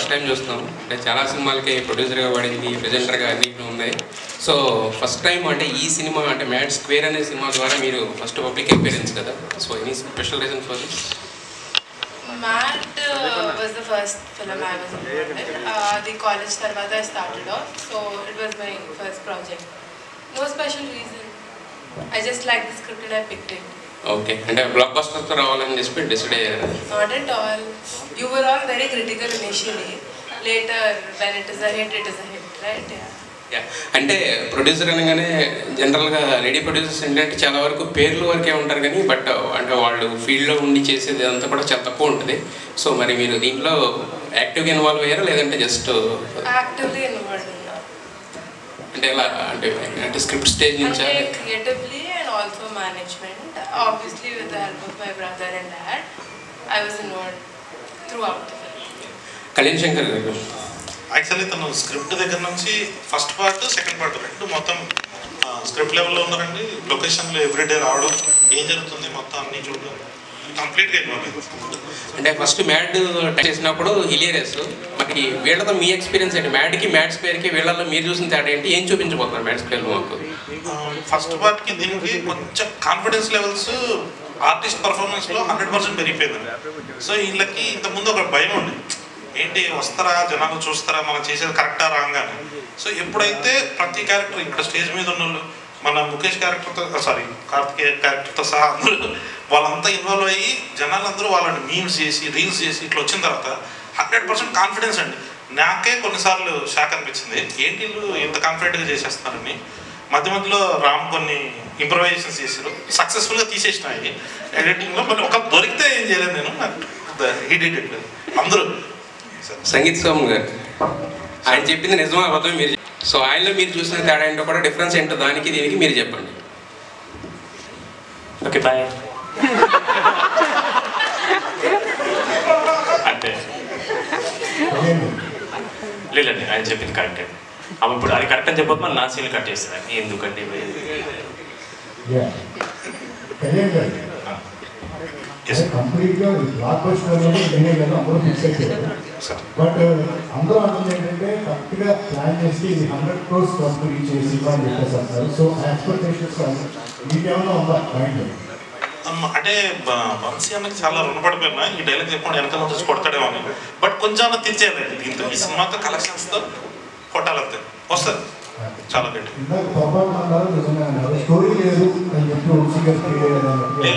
First time చూస్తున్నాం. అంటే చాలా సినిమాలకి ప్రొడ్యూసర్గా పడింది, ప్రెజెంటర్గా అన్నింటిలో ఉన్నాయి. సో ఫస్ట్ టైం అంటే ఈ సినిమా అంటే మ్యాడ్ స్క్వేర్ అనే సినిమా ద్వారా మీరు ఫస్ట్ పబ్లిక్ అపియరెన్స్ కదా. So any special reason for this? Mad was the first film I was involved in. The college tarvata I started off, so it was my first project. No special reason. I just liked the script and I picked it. Okay, అంటే black బస్టర్తో రావాలని చెప్పి decide అయ్యారు? Not at all. You were all very critical initially. Later, when it is a hit, right? Yeah. అంటే producer అనగానే జనరల్గా lady producers ఏంటంటే చాలా వరకు పేర్లు వరకే ఉంటారు కానీ బట్ అంటే వాళ్ళు ఫీల్డ్లో ఉండి చేసేది అంతా కూడా చాలా తక్కువ ఉంటుంది. సో మరి మీరు దీంట్లో యాక్టివ్గా ఇన్వాల్వ్ అయ్యారా లేదంటే జస్ట్? యాక్టివ్లీ ఇన్వాల్వ్ ఉన్నా. అంటే ఎలా అంటే స్క్రిప్ట్ స్టేజ్ నుంచి creatively and also management. Obviously with the help of my brother and dad, I was involved throughout the film. Kalyan Shankar గారు యాక్చువల్లీ తను స్క్రిప్ట్ దగ్గర నుంచి ఫస్ట్ పార్ట్ సెకండ్ పార్ట్ రెండు మొత్తం స్క్రిప్ట్ లెవెల్లో ఉన్నారండి. లొకేషన్లో ఎవ్రీడే రావడం, ఏం జరుగుతుంది మొత్తం అన్నీ చూడడం కంప్లీట్గా ఇన్వాల్వ్. అంటే ఫస్ట్ మ్యాడ్ చేసినప్పుడు హిలియరస్. మరి వీళ్ళతో మీ ఎక్స్పీరియన్స్ ఏంటి? మ్యాడ్కి మ్యాడ్ స్క్వేర్కి వీళ్ళలో మీరు చూసిన తేడా ఏంటి? ఏం చూపించబోతున్నారు మ్యాడ్ స్క్వేర్లో మాకు? ఫస్ట్ పార్ట్కి దీనికి కొంచెం కాన్ఫిడెన్స్ లెవెల్స్ ఆర్టిస్ట్ పర్ఫార్మెన్స్లో 100% పెరిగిపోయిందండి. సో వీళ్ళకి ఇంతకుముందు ఒక భయం ఉంది, ఏంటి వస్తారా జనాలు చూస్తారా మనం చేసేది కరెక్టా రాంగా అని. సో ఎప్పుడైతే ప్రతి క్యారెక్టర్ ఇక్కడ స్టేజ్ మీద ఉన్న వాళ్ళు మన ముఖేష్ క్యారెక్టర్తో కార్తికేయ క్యారెక్టర్తో సహా అందరూ వాళ్ళంతా ఇన్వాల్వ్ అయ్యి జనాలందరూ వాళ్ళని మీమ్స్ చేసి రీల్స్ చేసి ఇట్లా వచ్చిన తర్వాత 100% కాన్ఫిడెన్స్ అండి. నాకే కొన్నిసార్లు షాక్ అనిపించింది, ఏంటి వీళ్ళు ఇంత కాన్ఫిడెంట్గా చేసేస్తున్నారని. మధ్య మధ్యలో రామ్ కొన్ని ఇంప్రవైజేషన్స్ చేశారు, సక్సెస్ఫుల్గా తీసేసినాయి ఎడిటింగ్లో. మరి ఒక దొరికితే ఏం చేయలేదు నేను, హిట్ అందరూ. సంగీత్ సోమ్ గారు ఆయన చెప్పింది నిజమా అబద్ధం మీరు? సో ఆయనలో మీరు చూసిన తేడా ఏంటో కూడా డిఫరెన్స్ ఏంటో దానికి దీనికి మీరు చెప్పండి. Okay bye. అంటే లేదండి ఆయన చెప్పింది కరెక్టే. అమ్మ ఇప్పుడు అది కరెక్ట్ అని చెప్పొద్దు, మన నా సీన్లు కట్ చేస్తాను ఎందుకండి. కంప్లీట్గా బ్లాక్ బస్టర్ అందరూ ఫిక్స్ అయిపోయారు. బట్ అందరూ అంటుంది ఏంటంటే కరెక్ట్గా ప్లాన్ చేసి 100 crores కంప్లీట్ చేసి అని చెప్పేసి అంటారు. సో ఎక్స్పెక్టేషన్స్ మీకేమైనా ఉందా మైండ్? అంటే వంశీ అన్నకి చాలా రుణపడిపోయినా ఈ డైలాగ్ చెప్పకుండా వెనకాల చూసి కొడతాడేమో అని. బట్ కొంచెం తీర్చేయాలండి దీంతో, ఈ సినిమాతో కలెక్షన్స్తో కొట్టాలంతే వస్తుంది చాలా గట్టి. స్టోరీ లేదు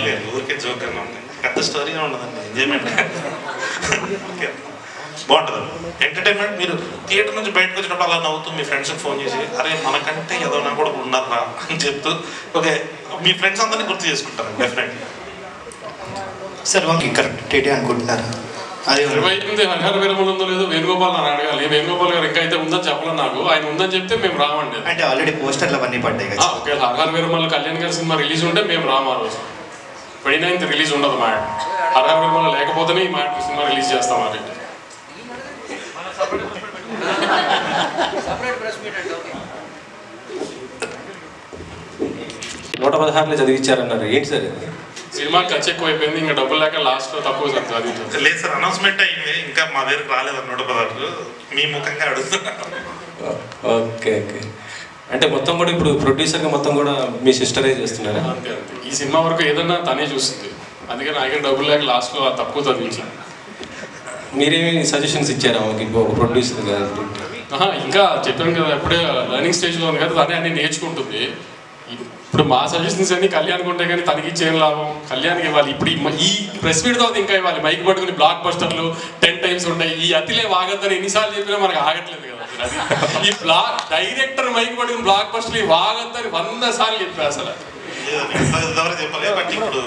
లేదు ఊరికే జోక్ అన్నా ఉంది, పెద్ద స్టోరీగా ఉండదండి, ఎంజాయ్మెంట్ బాగుంటుంది ఎంటర్టైన్మెంట్. మీరు థియేటర్ నుంచి బయటకు వచ్చినప్పుడు అలా నవ్వుతూ మీ ఫ్రెండ్స్కి ఫోన్ చేసి అరే మనకంటే ఏదో నా కూడా ఉన్నారా అని చెప్తూ ఓకే మీ ఫ్రెండ్స్ అందరినీ గుర్తు చేసుకుంటారు డెఫినెట్లీ. సార్ మాకు కరెక్ట్ అనుకుంటున్నారు. అది 28 హరిహర వీరమలు ఉందో లేదో వేణుగోపాల్ అని అడగాలి. వేణుగోపాల్ గారు ఇంకా అయితే ఉందని చెప్పలేదు నాకు, ఆయన ఉందని చెప్తే మేము రామండి. అంటే ఆల్రెడీ పోస్టర్లు అవన్నీ పడ్డాయి కదా. ఓకే, హరిహర వీరమల్ కళ్యాణ్ గారి సినిమా రిలీజ్ ఉంటే మేము రాము. ఆ రోజు 29th రిలీజ్ ఉండదు మ్యాడ్. హరిహర వీరమల్ లేకపోతేనే ఈ మ్యాడ్ సినిమా రిలీజ్ చేస్తాం. అది 116 చదివించారన్నారు, ఏంటి సార్ సినిమా ఖర్చు ఎక్కువ అయిపోయింది, ఇంకా డబ్బులు లేక లాస్ట్లో తక్కువ చదివించారు. లేదు సార్, అనౌన్స్మెంట్ అయింది, ఇంకా మా దగ్గరకు రాలేదు 116 మీ ముఖంగా అడుగుతున్నారు. ఓకే ఓకే, అంటే మొత్తం కూడా ఇప్పుడు ప్రొడ్యూసర్గా మొత్తం కూడా మీ సిస్టరే చేస్తున్నారా? అంతే అంతే, ఈ సినిమా వరకు ఏదన్నా తనే చూస్తుంది, అందుకే నాకే డబ్బులు లేక లాస్ట్లో తక్కువ చదివించాను. మీరేమి సజెషన్స్ ఇచ్చారా ఒక ప్రొడ్యూసర్గా? ఇంకా చెప్పాను కదా, ఎప్పుడే లర్నింగ్ స్టేజ్లో ఉంది కదా, తనే అన్ని నేర్చుకుంటుంది. ఇప్పుడు మా సజెషన్స్ అన్ని కళ్యాణ్కి ఉంటాయి కానీ తనకి ఇచ్చేం లాభం, కళ్యాణ్కి ఇవ్వాలి. ఇప్పుడు ఈ ప్రెస్ మీట్ తర్వాత ఇంకా ఇవ్వాలి, మైక్ పట్టుకుని బ్లాక్ బస్టర్లు 10 times ఉంటాయి. ఈ అతిలే వాగద్దని ఎన్నిసార్లు చెప్పినా మనకు ఆగట్లేదు కదా. ఈ డైరెక్టర్ మైక్ పట్టుకుని బ్లాక్ బస్టర్లు వాగద్దని 100 సార్లు చెప్పా అసలు. చెప్పలే బట్ ఇప్పుడు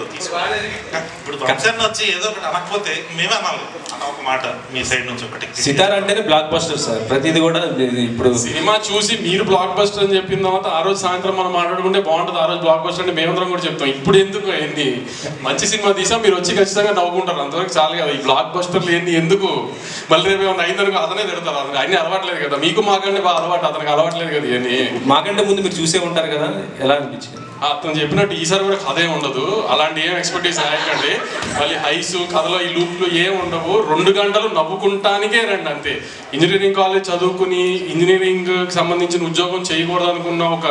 ఫంక్షన్ వచ్చి ఏదో ఒకటి అనకపోతే మేమే అనాలి అన్న ఒక మాట మీ సైడ్ నుంచి ఒకటి. సితార్ అంటేనే బ్లాక్ బస్టర్ సార్, ప్రతిది కూడా. ఇప్పుడు సినిమా చూసి మీరు బ్లాక్ బస్టర్ అని చెప్పిన తర్వాత ఆ రోజు సాయంత్రం మనం మాట్లాడుకుంటే బాగుంటుంది, ఆ రోజు బ్లాక్ బస్టర్ అంటే మేమందరం కూడా చెప్తాం. ఇప్పుడు ఎందుకు ఏంది మంచి సినిమా తీసా మీరు వచ్చి ఖచ్చితంగా నవ్వుకుంటారు, అంతవరకు చాలు కదా. ఈ బ్లాక్ బస్టర్లు ఏంది ఎందుకు, మళ్ళీ రేపు ఏమన్నా అయిందనుకో అతనే తిడతారు. అతనికి అన్ని అలవాట్లేదు కదా, మీకు మాకంటే బాగా అలవాటు, అతనికి అలవాట్లేదు కదా. ఇవన్నీ మాకంటే ముందు మీరు చూసే ఉంటారు కదా, ఎలా అనిపించింది? అతను చెప్పినట్టు ఈసారి కూడా కథ ఏమి ఉండదు, అలాంటి ఏం ఎక్స్పెక్టేషన్ రాయకండి. మళ్ళీ హైస్ కథలో ఈ లూప్లు ఏం ఉండవు, 2 గంటలు నవ్వుకుంటానికే రండి అంతే. ఇంజనీరింగ్ కాలేజ్ చదువుకుని ఇంజనీరింగ్ సంబంధించిన ఉద్యోగం చేయకూడదు అనుకున్న ఒక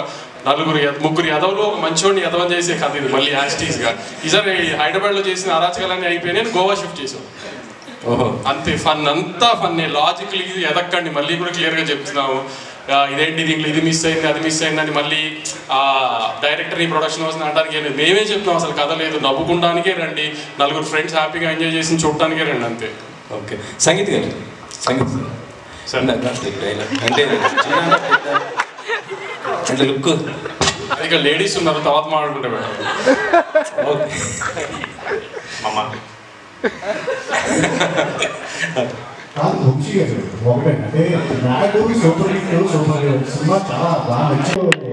3 ఎదవలు ఒక మంచివాడిని ఎదవం చేసే కథ ఇది మళ్ళీ యాస్టీస్గా. ఈసారి హైదరాబాద్లో చేసిన అరాచకాలన్నీ అయిపోయినాయి, గోవా షిఫ్ట్ చేసాం. ఓహో అంతే, ఫన్ అంతా ఫన్నే. లాజికల్ ఇది ఎదక్కండి, మళ్ళీ కూడా క్లియర్గా చెప్తున్నాము. ఇదేంటి దీంట్లో ఇది మిస్ అయింది అది మిస్ అయిందని మళ్ళీ డైరెక్టర్ని ప్రొడక్షన్ హౌస్ని అనడానికి లేదు. మేమే చెప్తున్నాం అసలు కథ లేదు, నవ్వుకుంటానికే రండి, 4 ఫ్రెండ్స్ హ్యాపీగా ఎంజాయ్ చేసి చూడటానికే రండి అంతే. ఓకే సంగీత్ గారు, సంగీత్ సార్ అంటే లుక్ ఇక లేడీస్ ఉన్నారు, తర్వాత మాట్లాడుకుంటే బెటర్. ఓకే కాదు వంశీ గారు ఒకటంటే నాడు సూపర్ హిట్ సినిమా చాలా బాగా నచ్చింది.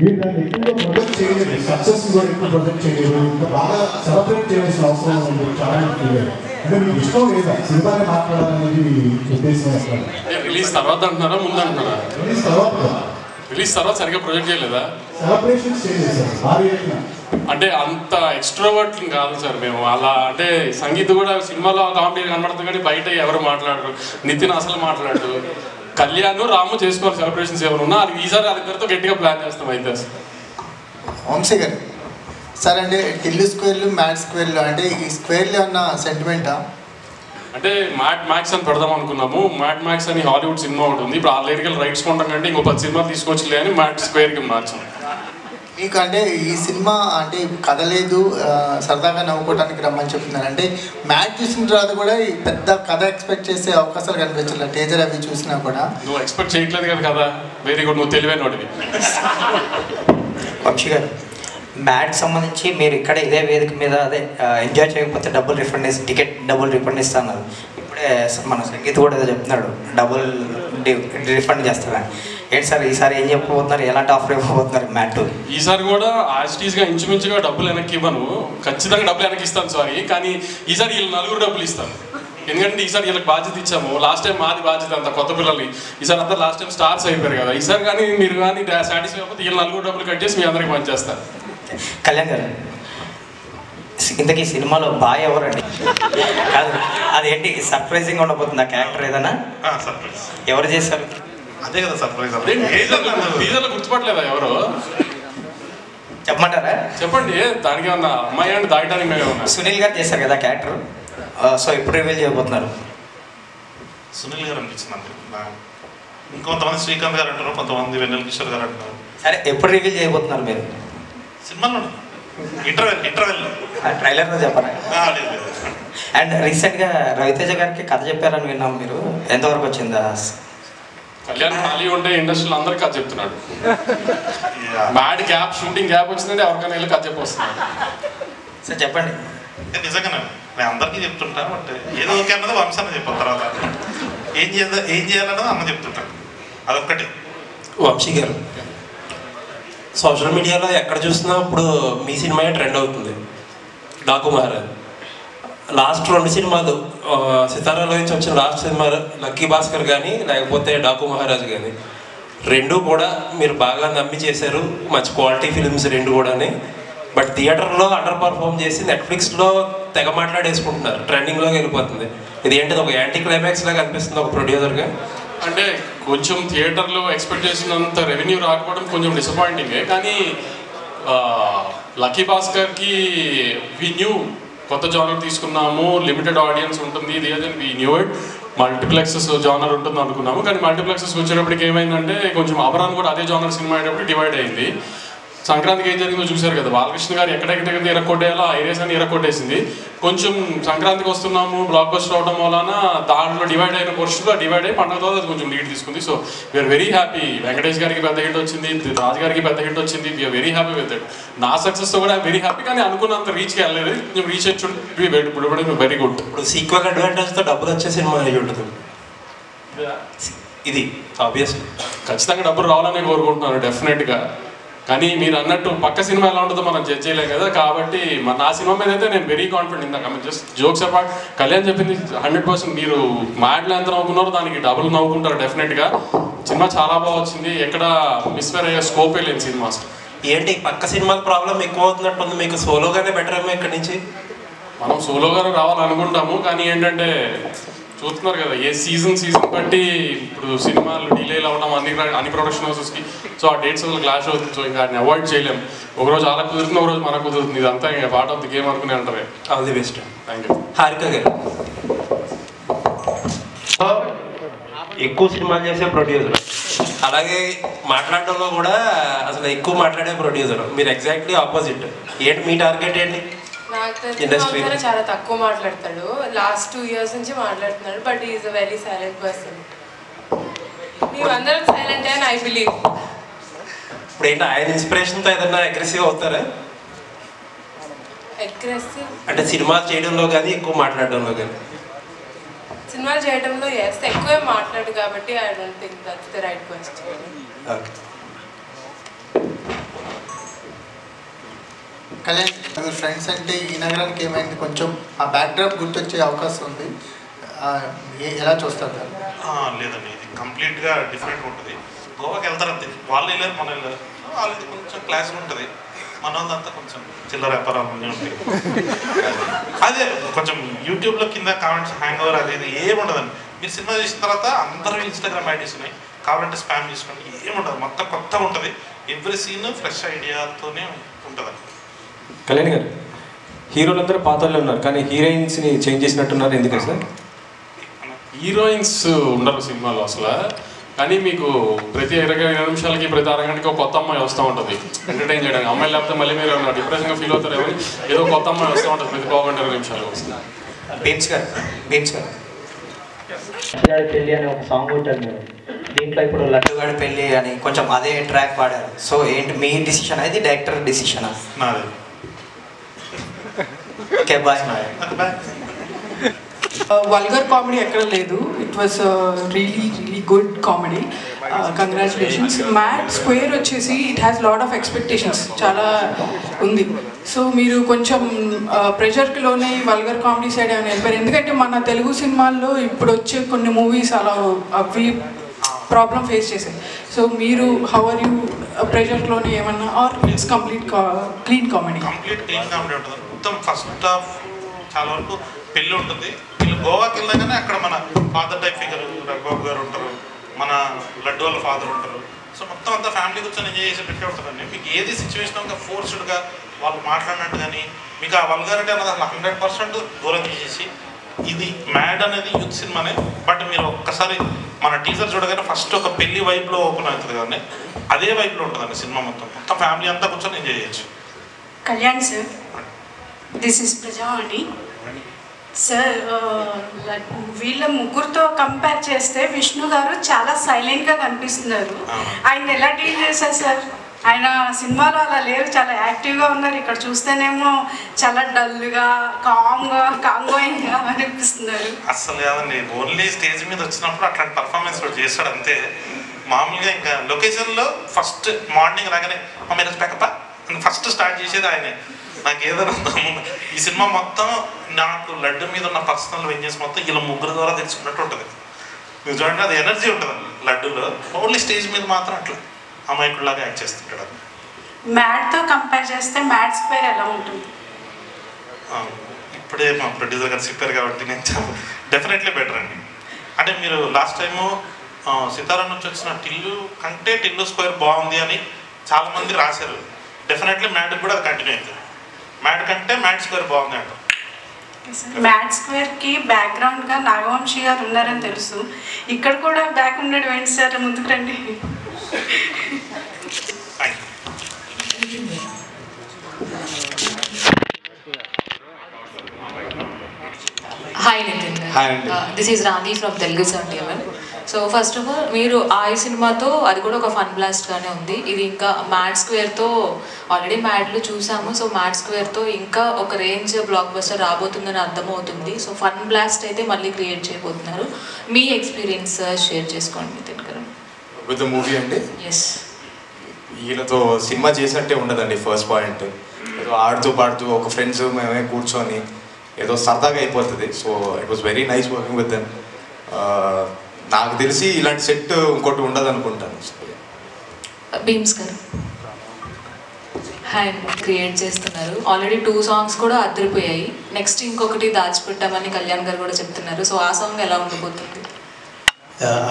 మీరు దాన్ని ఎక్కువగా ప్రొజెక్ట్ చేయలేదు, సక్సెస్ కూడా ఎక్కువ ప్రొజెక్ట్ చేయలేదు, ఇంకా బాగా సెలబ్రేట్ చేయాల్సిన అవసరం ఉంది. చాలా అంటే మీకు ఇష్టం లేదా సినిమాని మాట్లాడాలనేది ఉద్దేశం? రిలీజ్ తర్వాత అంటున్నారా ముందు అంటున్నారా? రిలీజ్ తర్వాత సరిగ్గా ప్రొజెక్ట్ చేయలేదా? సెలబ్రేషన్స్ చేయలేదు సార్ భారీ ఎత్తున. అంటే అంత ఎక్స్ట్రోవర్ట్ కాదు సార్ మేము. అలా అంటే సంగీత్ కూడా సినిమాలో కామెడీ కనబడుతుంది కానీ బయట ఎవరు మాట్లాడరు. నితిన్ అసలు మాట్లాడు. కళ్యాణ్ రాము చేసుకోవాలి సెలబ్రేషన్స్ ఎవరున్నా, అది ఈసారి అది పేరుతో గట్టిగా ప్లాన్ చేస్తాం అయితే. వంశీ గారు సార్, అంటే టిల్లు స్క్వేర్లు మ్యాట్ స్క్వేర్లు అంటే ఈ స్క్వేర్లు ఏమన్నా సెంటిమెంటా? అంటే మ్యాట్ మ్యాక్స్ అని పెడదాం అనుకున్నాము. మ్యాట్ మ్యాక్స్ అని హాలీవుడ్ సినిమా ఒకటి ఉంది, ఇప్పుడు ఆ లిరికల్ రైట్స్ కొంటాం కంటే ఇంకో 10 సినిమాలు తీసుకొచ్చిలే అని మ్యాట్ స్క్వేర్కి మార్చాం. మీకు అంటే ఈ సినిమా అంటే కథ లేదు, సరదాగా నవ్వుకోవడానికి రమ్మని చెప్తున్నారు. అంటే మ్యాచ్ చూసిన తర్వాత కూడా ఈ పెద్ద కథ ఎక్స్పెక్ట్ చేసే అవకాశాలు కనిపించలేదు, టీజర్ అవి చూసినా కూడా. నువ్వు ఎక్స్పెక్ట్ చేయట్లేదు కదా కదా, వెరీ గుడ్, నువ్వు తెలివైన వాడివి. వంశీ గారు, మ్యాట్ సంబంధించి మీరు ఇక్కడ ఇదే వేదిక మీద అదే ఎంజాయ్ చేయకపోతే డబుల్ రిఫండ్ ఇస్తే టికెట్ డబుల్ రిఫండ్ ఇస్తున్నారు. ఇప్పుడే మన సంగీత్ కూడా ఏదో చెప్తున్నాడు డబుల్ రిఫండ్ చేస్తారని. ఏంటి సార్ ఈసారి ఏం చెప్పబోతున్నారు, ఎలాంటి ఆఫర్ ఇవ్వబోతున్నారు మ్యాట్? ఈసారి కూడా యాస్టీస్గా ఇంచుమించుగా డబ్బులు వెనక్కి ఇవ్వను, ఖచ్చితంగా డబ్బులు వెనక్కి ఇస్తాను సారీ. కానీ ఈసారి వీళ్ళు 4 డబ్బులు ఇస్తాను, ఎందుకంటే ఈసారి వీళ్ళకి బాధ్యత ఇచ్చాము. లాస్ట్ టైం మాది బాధ్యత అంత కొత్త పిల్లల్ని, ఈసారి అంతా లాస్ట్ టైం స్టార్స్ అయిపోయారు కదా. ఈసారి కానీ మీరు కానీ సాటిస్ఫై అయిపోతే వీళ్ళు 4 డబ్బులు కట్ చేసి మీ అందరికి పనిచేస్తారు. కళ్యాణ్ గారు, ఇంతకీ సినిమాలో బాయ్ ఎవరండి? కాదు అదేంటి సర్ప్రైజింగ్ ఉండబోతుంది ఆ క్యారెక్టర్ ఏదైనా? ఎవరు చేశారు? అదే కదా సర్ప్రైజ్. టీజర్లో గుర్తుపట్టలేదా ఎవరు? చెప్పమంటారా? చెప్పండి, దానికి ఏమన్నా అమ్మాయి అంటే దాయడానికి మేము ఏమన్నా? సునీల్ గారు చేశారు కదా క్యారెక్టర్, సో ఎప్పుడు రివీల్ చేయబోతున్నారు? సునీల్ గారు అనిపించింది అండి. ఇంకొంతమంది శ్రీకాంత్ గారు అంటారు, కొంతమంది వెన్నెల కిషోర్ గారు అంటారు. సరే ఎప్పుడు రివీల్ చేయబోతున్నారు మీరు? సినిమాలో ఇంటర్వెల్ ట్రైలర్లో చెప్పరా? అండ్ రీసెంట్గా రవితేజ గారికి కథ చెప్పారని విన్నాం, మీరు ఎంతవరకు వచ్చిందా? కళ్యాణ్ ఖాళీ ఉంటే ఇండస్ట్రీలో అందరికి కథ చెప్తున్నాడు. మ్యాడ్ గ్యాప్, షూటింగ్ గ్యాప్ వచ్చిందంటే ఎవరికైనా వెళ్ళి కథ చెప్పొస్తున్నాడు. సార్ చెప్పండి. నిజంగానే నేను అందరికీ చెప్తుంటాను, బట్ ఏదో ఓకే అన్నది వంశాన్ని చెప్పిన తర్వాత ఏం చేయాలన్నది అమ్మ చెప్తుంటాను, అదొక్కటి. వంశీ గారు, సోషల్ మీడియాలో ఎక్కడ చూసినా ఇప్పుడు మీ సినిమా ట్రెండ్ అవుతుంది, డాకు మహారాజ్. లాస్ట్ 2 సినిమాలు సితారాలో నుంచి వచ్చిన లాస్ట్ సినిమా లక్కీ భాస్కర్ కానీ లేకపోతే డాకు మహారాజ్ కానీ 2 కూడా మీరు బాగా నమ్మి చేశారు, మంచి క్వాలిటీ ఫిలిమ్స్ 2 కూడాని. బట్ థియేటర్లో అండర్ పర్ఫామ్ చేసి నెట్ఫ్లిక్స్లో తెగ మాట్లాడేసుకుంటున్నారు, ట్రెండింగ్లోకి వెళ్ళిపోతుంది. ఇది ఏంటిది, ఒక యాంటీ క్లైమాక్స్ లాగా అనిపిస్తుంది ఒక ప్రొడ్యూసర్గా? అంటే కొంచెం థియేటర్లో ఎక్స్పెక్ట్ చేసినంత రెవెన్యూ రాకపోవడం కొంచెం డిసప్పాయింటింగే. కానీ లక్కీ భాస్కర్కి వి న్యూ కొత్త జానర్ తీసుకున్నాము, లిమిటెడ్ ఆడియన్స్ ఉంటుంది, ఇది అదే వి న్యూ ఇట్. మల్టీప్లెక్సెస్ జానర్ ఉంటుంది అనుకున్నాము, కానీ మల్టీప్లెక్సెస్ వచ్చేటప్పటికి ఏమైందంటే కొంచెం అమరాన్ కూడా అదే జానర్ సినిమా అయ్యేటప్పుడు డివైడ్ అయింది. సంక్రాంతికి ఏం జరిగిందో చూశారు కదా, బాలకృష్ణ గారు ఎక్కడెక్కడ ఇరక్కొట్టేయాలో ఆ ఏరియాస్ అని ఇరక్కొట్టేసింది. కొంచెం సంక్రాంతికి వస్తున్నాము బ్లాక్ బస్టర్ అవడం వలన దాంట్లో డివైడ్ అయిన పోర్షన్లో డివైడ్ అయ్యి పండుగ తర్వాత అది కొంచెం లీడ్ తీసుకుంది. So we're very happy. Venkatesh గారికి పెద్ద హిట్ వచ్చింది, రాజు గారికి పెద్ద హిట్ వచ్చింది, we're very happy with it. నా సక్సెస్తో కూడా వెరీ హ్యాపీ, కానీ అనుకున్నంత రీచ్కి వెళ్ళలేదు, కొంచెం రీచ్ వచ్చి వెరీ గుడ్. ఇప్పుడు సీక్వెల్ అడ్వాంటేజ్తో డబ్బులు వచ్చే సినిమా అయి ఉంటుంది ఇది, ఆబ్వియస్లీ ఖచ్చితంగా డబ్బులు రావాలని కోరుకుంటున్నాను డెఫినెట్గా. కానీ మీరు అన్నట్టు పక్క సినిమా ఎలా ఉంటుందో మనం జడ్జ్ చేయలేం కదా, కాబట్టి నా సినిమా మీద అయితే నేను వెరీ కాన్ఫిడెంట్. ఇందాక జస్ట్ జోక్స్ అపార్ట్, కళ్యాణ్ చెప్పింది 100%. మీరు మ్యాడ్లో ఎంత నవ్వుకున్నారో దానికి డబుల్ నవ్వుకుంటారు డెఫినెట్గా. సినిమా చాలా బాగా వచ్చింది, ఎక్కడ మిస్ఫేర్ అయ్యే స్కోపే లేని సినిమా. ఏంటి పక్క సినిమాల ప్రాబ్లం ఎక్కువ అవుతున్నట్టుంది, మీకు సోలోగానే బెటర్ ఏమో ఇక్కడి నుంచి? మనం సోలోగానే రావాలనుకుంటాము, కానీ ఏంటంటే చూస్తున్నారు కదా ఏ సీజన్ బట్టి ఇప్పుడు సినిమాలు డిలేలు అవ్వడం అన్ని ప్రొడక్షన్ హౌసెస్కి, సో ఆ డేట్స్ అసలు క్లాష్ అవుతుంది. సో ఇంకా ఆయన అవాయిడ్ చేయలేం. ఒకరోజు అలా కుదురుతుంది, ఒకరోజు మనకు కుదురుతుంది. ఇదంతా ఇంకా పార్ట్ ఆఫ్ ది గేమ్ అనుకునే అంటారే. All the best. Thank you. Harika గారు ఎక్కువ సినిమాలు చేసే ప్రొడ్యూసర్, అలాగే మాట్లాడడంలో కూడా అసలు ఎక్కువ మాట్లాడే ప్రొడ్యూసర్. మీరు ఎగ్జాక్ట్లీ ఆపోజిట్. ఏంటి మీ టార్గెట్ ఏంటి? నాకు తెలిసిన చాలా తక్కువ మాట్లాడతాడు. లాస్ట్ 2 years నుంచి మాట్లాడుతున్నాడు, but is a very silent person. మీరందరం సైలెంట్ అని ఐ బిలీవ్. ఇప్పుడు ఏంటి ఆయన ఇన్స్పిరేషన్తో ఏదన్నా అగ్రెసివ్ అవుతారా? అగ్రెసివ్ అంటే సినిమాలు చేయడంలో కానీ ఎక్కువ మాట్లాడడంలో కానీ? సినిమాలు చేయడంలో చేస్తే ఎక్కువే మాట్లాడు కాబట్టి I don't think that's the right question. Kalyan, friends అంటే ఈ నగరానికి ఏమైంది, కొంచెం ఆ బ్యాక్డ్రాప్ గుర్తొచ్చే అవకాశం ఉంది. ఎలా చూస్తారు? లేదండి, ఇది కంప్లీట్గా డిఫరెంట్గా ఉంటుంది. గోవాకి వెళ్తారు అంతే, వాళ్ళు వెళ్ళారు మనం వెళ్ళారు, వాళ్ళది కొంచెం క్లాస్గా ఉంటుంది. మన వాళ్ళంతా కొంచెం చిల్లర వ్యాపారాలు ఉంటాయి. అదే కొంచెం యూట్యూబ్లో కింద కామెంట్స్ హ్యాంగ్ ఓవర్ అది ఇది ఏముండదండి. మీరు సినిమా చూసిన తర్వాత అందరూ ఇన్స్టాగ్రామ్ ఐడీస్ ఉన్నాయి, కావాలంటే స్పామ్ చేసుకోండి, ఏముండదు. మొత్తం కొత్తగా ఉంటుంది. ఎవ్రీ సీన్ ఫ్రెష్ ఐడియాతోనే ఉంటుందండి. కళ్యాణ్ గారు, హీరోలందరూ పాత వాళ్ళు ఉన్నారు, కానీ హీరోయిన్స్ని చేంజ్ చేసినట్టున్నారు, ఎందుకని సార్? హీరోయిన్స్ ఉండరు సినిమాలో అసలు, కానీ మీకు ప్రతి 20 నిమిషాలకి ప్రతి అరగంటకి ఒక కొత్త అమ్మాయి వస్తూ ఉంటుంది ఎంటర్టైన్ చేయడానికి. అమ్మాయిలు లేకపోతే మళ్ళీ మీరు డిప్రెషన్గా ఫీల్ అవుతారు, ఏమని ఏదో కొత్త అమ్మాయి వస్తూ ఉంటుంది ప్రతి 20 నిమిషాలు వస్తుంది. బీమ్స్ గారు పెళ్ళి అనే ఒక సాంగ్ ఉంటుంది మీరు, దీంట్లో ఇప్పుడు లడ్డుగాడి పెళ్ళి అని కొంచెం అదే ట్రాక్ పాడారు. సో ఏంటి మీ డిసిషన్, అది డైరెక్టర్ డిసిషనా? నాది. Okay, bye. వల్గర్ కామెడీ ఎక్కడ లేదు. It was really good comedy. Congratulations. Mad Square వచ్చేసి it has lot of expectations చాలా ఉంది. సో మీరు కొంచెం ప్రెషర్లోనే వల్గర్ కామెడీ సైడ్ ఏమైనా వెళ్ళిపోయారు, ఎందుకంటే మన తెలుగు సినిమాల్లో ఇప్పుడు వచ్చే కొన్ని మూవీస్ అలా అవి ప్రాబ్లం ఫేస్ చేశాయి. సో మీరు హౌ ఆర్ యూ ప్రెషర్లోనే ఏమన్నా, or it's complete clean comedy? Complete clean comedy ఉంటుంది. మొత్తం ఫస్ట్ హాఫ్ చాలా వరకు పెళ్ళి ఉంటుంది. వీళ్ళు గోవాకి వెళ్ళగానే అక్కడ మన ఫాదర్ టైప్ ఫిగర్ రఘుబాబు గారు ఉంటారు, మన లడ్డు వాళ్ళ ఫాదర్ ఉంటారు. సో మొత్తం అంతా ఫ్యామిలీ కూర్చొని ఎంజాయ్ చేసి పెట్టే ఉంటుందండి. మీకు ఏది సిచ్యువేషనల్గా ఫోర్స్డ్గా వాళ్ళు మాట్లాడినట్టు కానీ మీకు ఆ వల్గారిటీ అన్నది అసలు 100% దూరం చేసేసి, ఇది మ్యాడ్ అనేది యూత్ సినిమానే. బట్ మీరు ఒక్కసారి మన టీజర్ చూడగానే ఫస్ట్ ఒక పెళ్లి వైపులో ఓపెన్ అవుతుంది కానీ అదే వైపులో ఉంటుందండి సినిమా మొత్తం. మొత్తం ఫ్యామిలీ అంతా కూర్చొని ఎంజాయ్ చేయొచ్చు. Kalyan sir, this is Prajavani sir. వీళ్ళ ముగ్గురితో కంపేర్ చేస్తే విష్ణు గారు చాలా సైలెంట్గా కనిపిస్తున్నారు. ఆయన ఎలా డీల్ చేశారు సార్? ఆయన సినిమాలో అలా లేరు, చాలా యాక్టివ్గా ఉన్నారు. ఇక్కడ చూస్తేనేమో చాలా డల్గా కాంగోయింగ్గా అనిపిస్తున్నారు. అస్సలు కాదండి, ఓన్లీ స్టేజ్ మీద వచ్చినప్పుడు అట్లాంటి పర్ఫార్మెన్స్ చేస్తాడు అంతే. మామూలుగా ఇంకా లొకేషన్లో ఫస్ట్ మార్నింగ్ రాగానే మీరు ప్యాకప్ప ఫస్ట్ స్టార్ట్ చేసేది ఆయనే. నాకు ఏదైనా ఈ సినిమా మొత్తం నాకు లడ్డు మీద ఉన్న పర్సనల్ వెంజెన్స్ మొత్తం ఇలా ముగ్గురు ద్వారా తెచ్చుకున్నట్టు ఉంటుంది. మీరు చూడండి, అది ఎనర్జీ ఉంటుంది లడ్డులో. ఓన్లీ స్టేజ్ మీద మాత్రం అట్లా అమాయకుడిలాగా యాక్ట్ చేస్తుంటాడు. మ్యాడ్తో కంపేర్ చేస్తే మ్యాడ్ స్క్వేర్ ఎలా ఉంటుంది? ఇప్పుడే మా ప్రొడ్యూసర్ గారు చెప్పారు కాబట్టి నేను డెఫినెట్లీ బెటర్ అండి. అంటే మీరు లాస్ట్ టైము సితారా నుంచి వచ్చిన టిల్లు కంటే టిల్లు స్క్వేర్ బాగుంది అని చాలామంది రాశారు. డెఫినెట్లీ మ్యాడ్ కూడా అది కంటిన్యూ అవుతుంది. మ్యాడ్ కంటే మ్యాడ్ స్క్వేర్ బాగుంది అంట. మ్యాడ్ స్క్వేర్కి బ్యాక్గ్రౌండ్గా నాగవంశీ గారు ఉన్నారని తెలుసు. ఇక్కడ కూడా బ్యాక్ ఉండడం ఏంటి సార్? ముందుకు రండి. Hi Nitin. Hi. This is Rani from Telugu Sun TV. So first of all మీరు ఆ సినిమాతో అది కూడా ఒక ఫన్ బ్లాస్ట్గానే ఉంది. ఇది ఇంకా మ్యాడ్ స్క్వేర్తో ఆల్రెడీ మ్యాడ్లు చూసాము. సో మ్యాడ్ స్క్వేర్తో ఇంకా ఒక రేంజ్ బ్లాక్ బస్టర్ రాబోతుందని అర్థమవుతుంది. సో ఫన్ బ్లాస్ట్ అయితే మళ్ళీ క్రియేట్ చేయబోతున్నారు. మీ ఎక్స్పీరియన్స్ షేర్ చేసుకోండి నితిన్ గారు. విత్ ద మూవీ అండి. ఎస్, వీళ్ళతో సినిమా చేసినట్టే ఉండదండి. ఫస్ట్ పాయింట్ ఏదో ఆడుతూ పాడుతూ ఒక ఫ్రెండ్స్ మేమే కూర్చొని ఏదో సరదాగా అయిపోతుంది. So it was very nice working with them. నాకు తెలిసి ఇలాంటి సెట్ ఇంకోటి ఉండదు అనుకుంటాను. బీమ్స్ గారు. అండ్ క్రియేట్ చేస్తున్నారు. ఆల్రెడీ 2 సాంగ్స్ కూడా అదిరిపోయాయి. నెక్స్ట్ ఇంకొకటి దాచిపెట్టామని కళ్యాణ్ గారు కూడా చెప్తున్నారు. సో ఆ సాంగ్ ఎలా ఉండబోతుంది?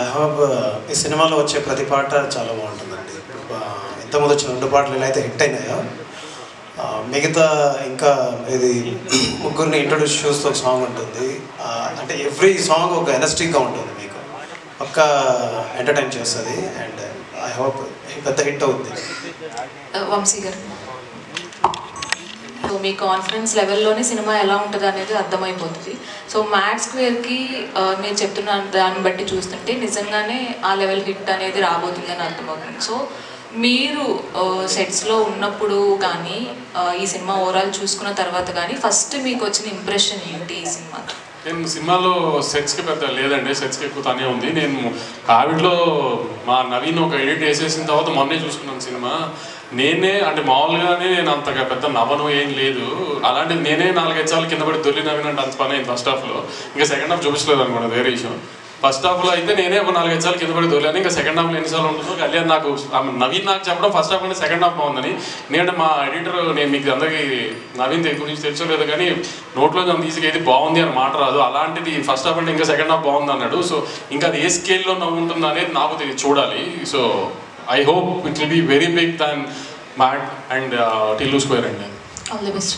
ఐ హోప్ ఈ సినిమాలో వచ్చే ప్రతి పాట చాలా బాగుంటుందండి. ఇంతకుముందు వచ్చిన 2 పాటలు ఎలా అయితే హిట్ అయినాయో మిగతా ఇంకా ఇది ముగ్గురిని ఇంట్రొడ్యూస్ చేస్తూ ఒక సాంగ్ ఉంటుంది. అంటే ఎవ్రీ సాంగ్ ఒక ఎనర్జిటిక్గా ఉంటుంది, మీకు పక్క ఎంటర్టైన్ చేస్తుంది. అండ్ ఐ హోప్ పెద్ద హిట్ అవుతుంది. వంశీ గారు, సో మీ కాన్ఫిడెన్స్ లెవెల్లోనే సినిమా ఎలా ఉంటుంది అనేది అర్థమైపోతుంది. సో మ్యాడ్ స్క్వేర్కి మీరు చెప్తున్న దాన్ని బట్టి చూస్తుంటే నిజంగానే ఆ లెవెల్ హిట్ అనేది రాబోతుందని అర్థమవుతుంది. సో మీరు సెట్స్లో ఉన్నప్పుడు కానీ ఈ సినిమా ఓవరాల్ చూసుకున్న తర్వాత కానీ ఫస్ట్ మీకు వచ్చిన ఇంప్రెషన్ ఏంటి ఈ సినిమాకి? నేను సినిమాలో సెట్స్కి పెద్ద లేదండి, సెట్స్కి ఎక్కువ తనే ఉంది. నేను కోవిడ్లో మా నవీన్ ఒక ఎడిట్ వేసేసిన తర్వాత మొన్నే చూసుకున్నాను సినిమా. నేనే అంటే మామూలుగానే నేను అంతగా పెద్ద నవ్వను ఏం లేదు, అలాంటిది నేనే 4-5 సార్లు కింద పడి దొల్లి నవ్వినట్టు అంత పని అయింది ఫస్ట్ హాఫ్లో. ఇంకా సెకండ్ హాఫ్ చూపించలేదు అనమాట, వేరే విషయం. ఫస్ట్ హాఫ్లో అయితే నేనే ఒక 4-5 సార్లు కింద పడి దొరికాను. ఇంకా సెకండ్ హాఫ్లో ఎన్నిసార్లు ఉంటుందో కళ్యాణ్ నాకు నవీన్ నాకు చెప్పడం ఫస్ట్ హాఫ్ అంటే సెకండ్ హాఫ్ బాగుందని. నేను మా ఎడిటర్, నేను మీకు అందరికీ నవీన్ గురించి తెలుసలేదు కానీ నోట్లో అంత ఈజీగా ఏది బాగుంది అని మాట రాదు, అలాంటిది ఫస్ట్ హాఫ్ అంటే ఇంకా సెకండ్ హాఫ్ బాగుంది అన్నాడు. సో ఇంకా అది ఏ స్కేల్లో నవ్వుంటుంది అనేది నాకు తెలియదు, చూడాలి. So I hope it will be very big than Mad and Tillu Square అండి. All the best.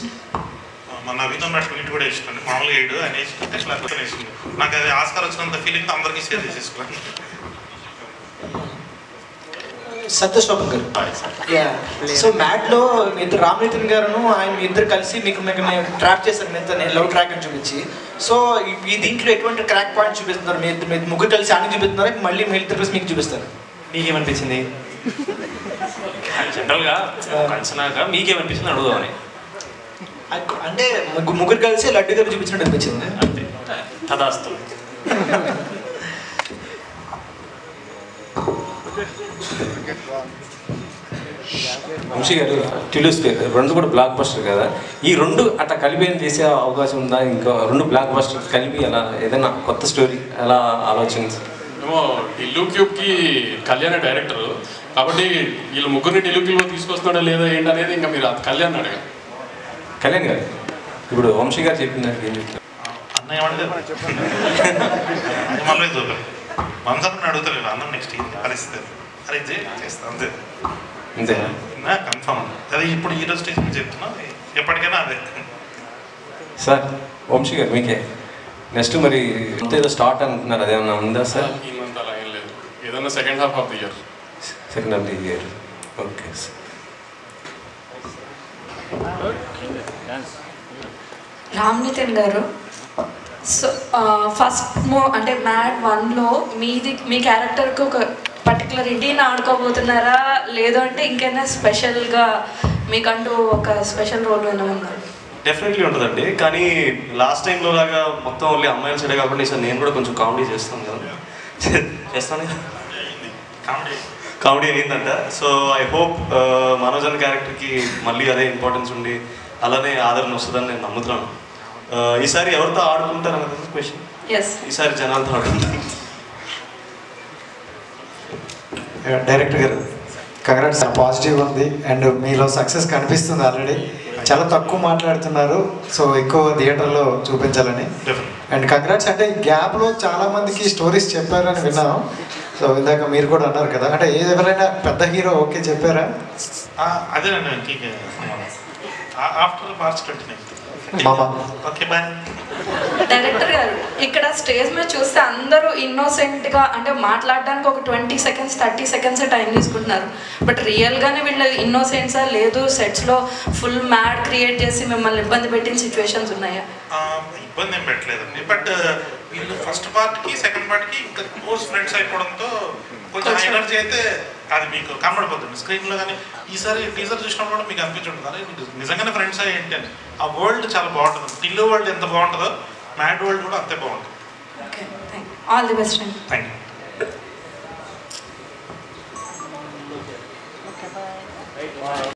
మన నవీన్ అన్నట్టు ట్వీట్ కూడా వేసుకోండి, మామూలుగా 7 అని వేసుకుంటే ఇట్లా వేసింది. నాకు అది ఆస్కార్ వచ్చినంత ఫీలింగ్ అందరికీ షేర్ చేసేసుకోండి. సంతోష్ బాబు గారు, సో మ్యాడ్లో మీ ఇద్దరు రామ్నితిన్ గారును ఆయన మీ ఇద్దరు కలిసి మీకు ట్రాప్ చేశారు, మీతో నేను లవ్ ట్రాక్ అని చూపించి. సో ఈ దీంట్లో ఎటువంటి క్రాక్ పాయింట్ చూపిస్తున్నారు? మీ ముగ్గురు కలిసి ఆయన చూపిస్తున్నారా, మళ్ళీ మీ ఇద్దరు కలిసి మీకు చూపిస్తారు? మీకేమనిపించింది? జనరల్గా కలిసినాక మీకేమనిపించింది అడుగుదామని. అంటే ముగ్గురు కలిసి లడ్డు గారు చూపించినట్టు అనిపించింది. అంతే, తదాస్తు. వంశీ గారు, టిల్లు స్క్వేర్ 2 కూడా బ్లాక్ బస్టర్ కదా, ఈ 2 అట్లా కలిపి ఏం చేసే అవకాశం ఉందా? ఇంకా 2 బ్లాక్ బస్టర్ కలిపి అలా ఏదైనా కొత్త స్టోరీ అలా ఆలోచించి? ఏమో టిల్లు క్యూబ్కి కళ్యాణ్ డైరెక్టర్ కాబట్టి వీళ్ళు ముగ్గురిని టిల్లు క్యూబ్లో తీసుకొస్తున్నాడా లేదా ఏంటి అనేది ఇంకా మీరు కళ్యాణ్ అడగ. కళ్యాణ్ గారు, ఇప్పుడు వంశీ గారు చెప్పినట్టు ఏం చెప్తారు? అన్నయ్య ఏమంటే మళ్ళీ చూద్దాం, వంశాన్ని అడుగుతలేదు అన్న నెక్స్ట్ పరిస్థితి అరే చేస్తా అంతే అంతేనా? కన్ఫర్మ్ అదే ఇప్పుడు హీరో స్టేజ్ నుంచి చెప్తున్నా, ఎప్పటికైనా అదే. సార్ వంశీ గారు, మీకే నెక్స్ట్ మరి ఏదో స్టార్ట్ అంటున్నారు, అదేమన్నా ఉందా సార్? ఈ మంత్ అలా ఏం లేదు, ఏదన్నా second half of the year. Second half the year, okay sir. Ramnitin గారు, సో ఫస్ట్ అంటే మ్యాడ్ 1లో మీ క్యారెక్టర్కి ఒక పర్టికులర్ ఇంటిని ఆడుకోబోతున్నారా, లేదు అంటే ఇంకైనా స్పెషల్గా మీకంటూ ఒక స్పెషల్ రోల్ ఏమైనా ఉందా? డెఫినెట్లీ ఉంటుందండి, కానీ లాస్ట్ టైంలో లాగా మొత్తం ఓన్లీ అమ్మాయిల సైడే కాకుండా సార్ నేను కూడా కొంచెం కామెడీ చేస్తాను కదా, చేస్తాను కామెడీ అయిందంట. సో ఐ హోప్ మనోజన్ క్యారెక్టర్కి మళ్ళీ అదే ఇంపార్టెన్స్ ఉండి అలానే ఆదరణ వస్తుందని నేను నమ్ముతున్నాను. ఈసారి ఎవరితో ఆడుకుంటారు అన్నది క్వశ్చన్. ఈసారి జనాలతో ఆడుకుంటారు. డైరెక్టర్ గారు, కంగ్రాట్స్, పాజిటివ్ ఉంది అండ్ మీలో సక్సెస్ కనిపిస్తుంది ఆల్రెడీ. చాలా తక్కువ మాట్లాడుతున్నారు, సో ఎక్కువ థియేటర్లో చూపించాలని. And congrats. అంటే గ్యాప్లో చాలా మందికి స్టోరీస్ చెప్పారని విన్నాను. సో ఇందాక మీరు కూడా అన్నారు కదా, అంటే ఎవరైనా పెద్ద హీరో ఓకే చెప్పారా? అదేనండి, after March 29. Okay bye. Director గారు, ఇక్కడ స్టేజ్ మీద చూస్తే అందరూ ఇన్నోసెంట్గా అంటే మాట్లాడడానికి ఒక 20 seconds 30 seconds టైం తీసుకుంటున్నారు. బట్ రియల్గానే వీళ్ళు ఇన్నోసెంట్సా లేదు సెట్స్లో ఫుల్ మ్యాడ్ క్రియేట్ చేసి మిమ్మల్ని ఇబ్బంది పెట్టిన సిచ్యువేషన్స్ ఉన్నాయా? ఇబ్బంది ఏం పెట్టలేదండి, బట్ వీళ్ళు ఫస్ట్ పార్ట్కి సెకండ్ పార్ట్కి ఇంకా క్లోజ్ ఫ్రెండ్స్ అయిపోవడంతో కొంచెం ఎనర్జీ అయితే అది మీకు కనబడిపోతుంది స్క్రీన్లో. కానీ ఈసారి టీజర్ చూసినప్పుడు కూడా మీకు అనిపించుంటుంది అరే మీకు నిజంగానే ఫ్రెండ్స్ ఏంటి అని. ఆ వరల్డ్ చాలా బాగుంటుంది, టిల్లు వరల్డ్ ఎంత బాగుంటుందో మ్యాడ్ వరల్డ్ కూడా అంతే బాగుంటుంది. All the best. Thank you.